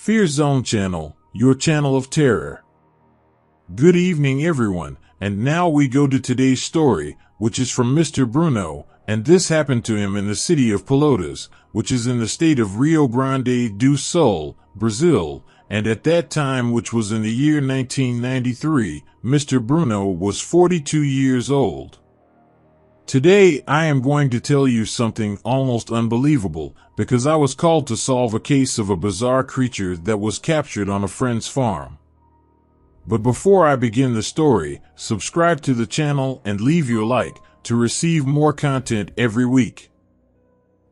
Fear Zone Channel, your channel of terror. Good evening everyone, and now we go to today's story, which is from Mr. Bruno, and this happened to him in the city of Pelotas, which is in the state of Rio Grande do Sul, Brazil, and at that time, which was in the year 1993, Mr. Bruno was 42 years old. Today, I am going to tell you something almost unbelievable, because I was called to solve a case of a bizarre creature that was captured on a friend's farm. But before I begin the story, subscribe to the channel and leave your like to receive more content every week.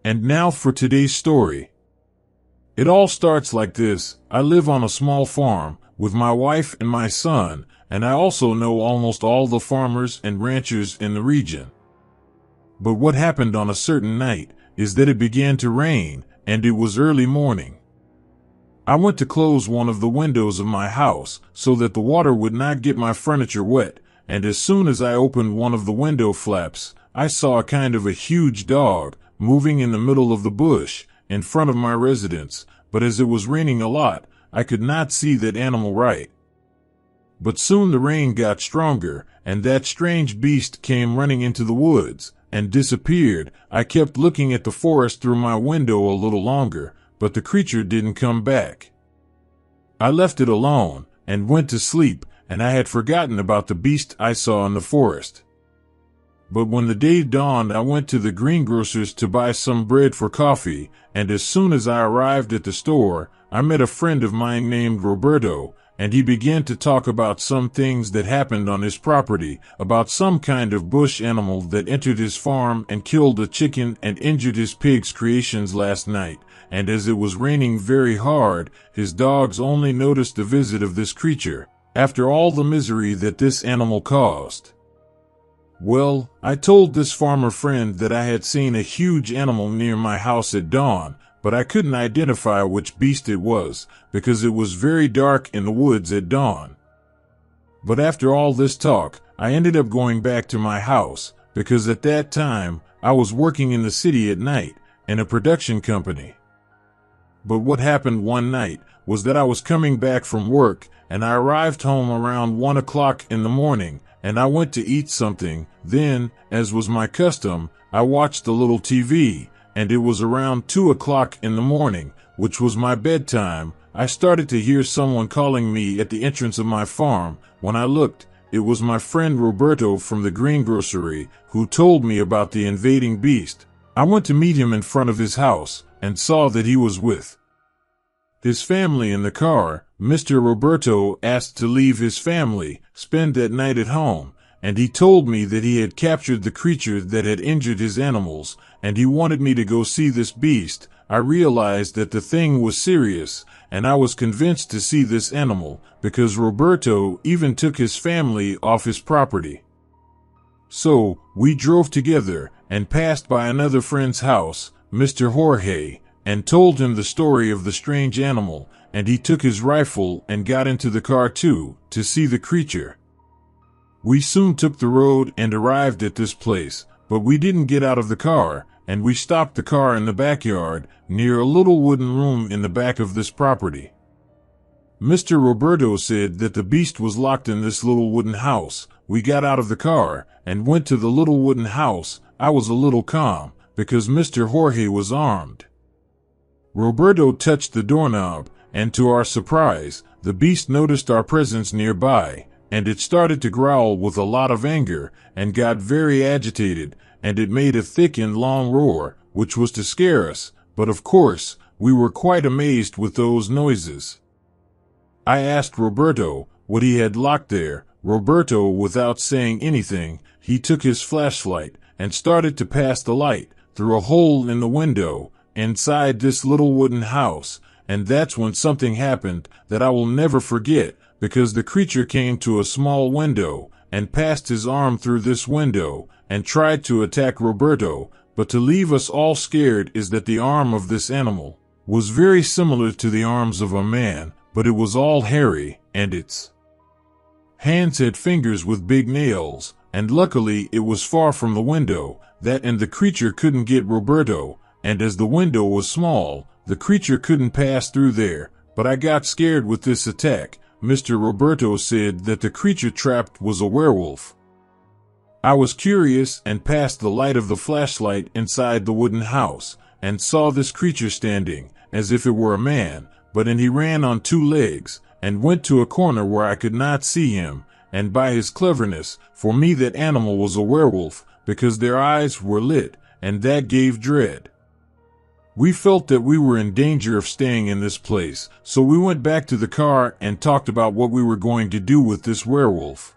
And now for today's story. It all starts like this. I live on a small farm with my wife and my son, and I also know almost all the farmers and ranchers in the region. But what happened on a certain night is that it began to rain, and it was early morning. I went to close one of the windows of my house so that the water would not get my furniture wet, and as soon as I opened one of the window flaps, I saw a kind of a huge dog moving in the middle of the bush in front of my residence, but as it was raining a lot, I could not see that animal right. But soon the rain got stronger, and that strange beast came running into the woods and disappeared. I kept looking at the forest through my window a little longer, but the creature didn't come back. I left it alone and went to sleep, and I had forgotten about the beast I saw in the forest. But when the day dawned, I went to the greengrocer's to buy some bread for coffee, and as soon as I arrived at the store, I met a friend of mine named Roberto, and he began to talk about some things that happened on his property, about some kind of bush animal that entered his farm and killed a chicken and injured his pig's creations last night, and as it was raining very hard, his dogs only noticed the visit of this creature, after all the misery that this animal caused. Well, I told this farmer friend that I had seen a huge animal near my house at dawn, but I couldn't identify which beast it was, because it was very dark in the woods at dawn. But after all this talk, I ended up going back to my house, because at that time, I was working in the city at night, in a production company. But what happened one night was that I was coming back from work, and I arrived home around 1 o'clock in the morning, and I went to eat something. Then, as was my custom, I watched a little TV, and it was around 2 o'clock in the morning, which was my bedtime. I started to hear someone calling me at the entrance of my farm. When I looked, it was my friend Roberto from the greengrocery, who told me about the invading beast. I went to meet him in front of his house, and saw that he was with his family in the car. Mr. Roberto asked to leave his family, spend that night at home, and he told me that he had captured the creature that had injured his animals, and he wanted me to go see this beast. I realized that the thing was serious, and I was convinced to see this animal, because Roberto even took his family off his property. So, we drove together, and passed by another friend's house, Mr. Jorge, and told him the story of the strange animal, and he took his rifle and got into the car too, to see the creature. We soon took the road and arrived at this place, but we didn't get out of the car, and we stopped the car in the backyard, near a little wooden room in the back of this property. Mr. Roberto said that the beast was locked in this little wooden house. We got out of the car, and went to the little wooden house. I was a little calm, because Mr. Jorge was armed. Roberto touched the doorknob, and to our surprise, the beast noticed our presence nearby, and it started to growl with a lot of anger, and got very agitated, and it made a thick and long roar, which was to scare us, but of course, we were quite amazed with those noises. I asked Roberto what he had locked there. Roberto, without saying anything, he took his flashlight, and started to pass the light through a hole in the window, inside this little wooden house, and that's when something happened that I will never forget, because the creature came to a small window, and passed his arm through this window, and tried to attack Roberto, but to leave us all scared is that the arm of this animal was very similar to the arms of a man, but it was all hairy, and its hands had fingers with big nails, and luckily it was far from the window, and the creature couldn't get Roberto, and as the window was small, the creature couldn't pass through there, But I got scared with this attack. Mr. Roberto said that the creature trapped was a werewolf. I was curious and passed the light of the flashlight inside the wooden house and saw this creature standing as if it were a man, but he ran on 2 legs and went to a corner where I could not see him, and by his cleverness, for me that animal was a werewolf because their eyes were lit, and that gave dread. We felt that we were in danger of staying in this place, so we went back to the car and talked about what we were going to do with this werewolf.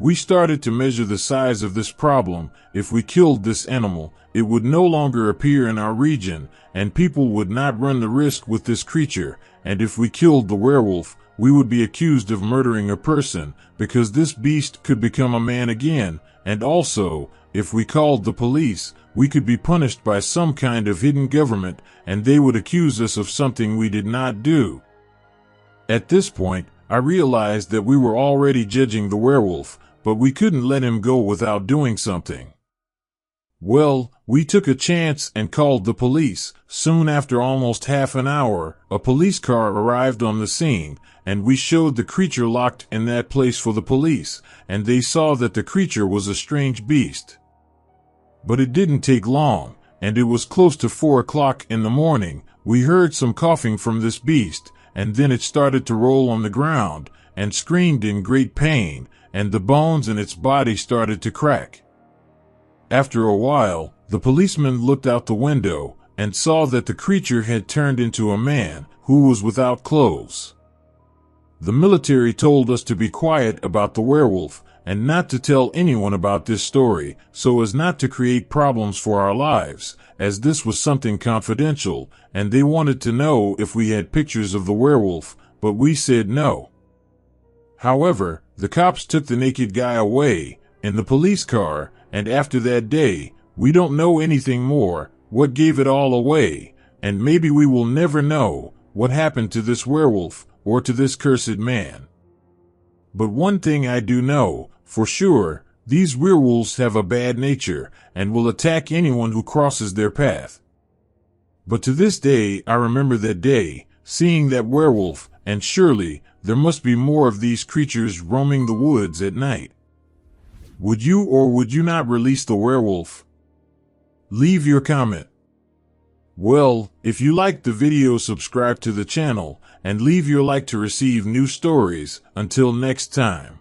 We started to measure the size of this problem. If we killed this animal, it would no longer appear in our region, and people would not run the risk with this creature, and if we killed the werewolf, we would be accused of murdering a person, because this beast could become a man again, and also, if we called the police, we could be punished by some kind of hidden government, and they would accuse us of something we did not do. At this point, I realized that we were already judging the werewolf, but we couldn't let him go without doing something. Well, we took a chance and called the police. Soon after almost half an hour, a police car arrived on the scene, and we showed the creature locked in that place for the police, and they saw that the creature was a strange beast. But it didn't take long, and it was close to 4 o'clock in the morning. We heard some coughing from this beast, and then it started to roll on the ground, and screamed in great pain, and the bones in its body started to crack. After a while, the policeman looked out the window, and saw that the creature had turned into a man, who was without clothes. The military told us to be quiet about the werewolf, and not to tell anyone about this story, so as not to create problems for our lives, as this was something confidential, and they wanted to know if we had pictures of the werewolf, but we said no. However, the cops took the naked guy away, in the police car, and after that day, we don't know anything more, what gave it all away, and maybe we will never know what happened to this werewolf, or to this cursed man. But one thing I do know, for sure, these werewolves have a bad nature, and will attack anyone who crosses their path. But to this day I remember that day, seeing that werewolf, and surely, there must be more of these creatures roaming the woods at night. Would you or would you not release the werewolf? Leave your comment. Well, if you liked the video, subscribe to the channel, and leave your like to receive new stories. Until next time.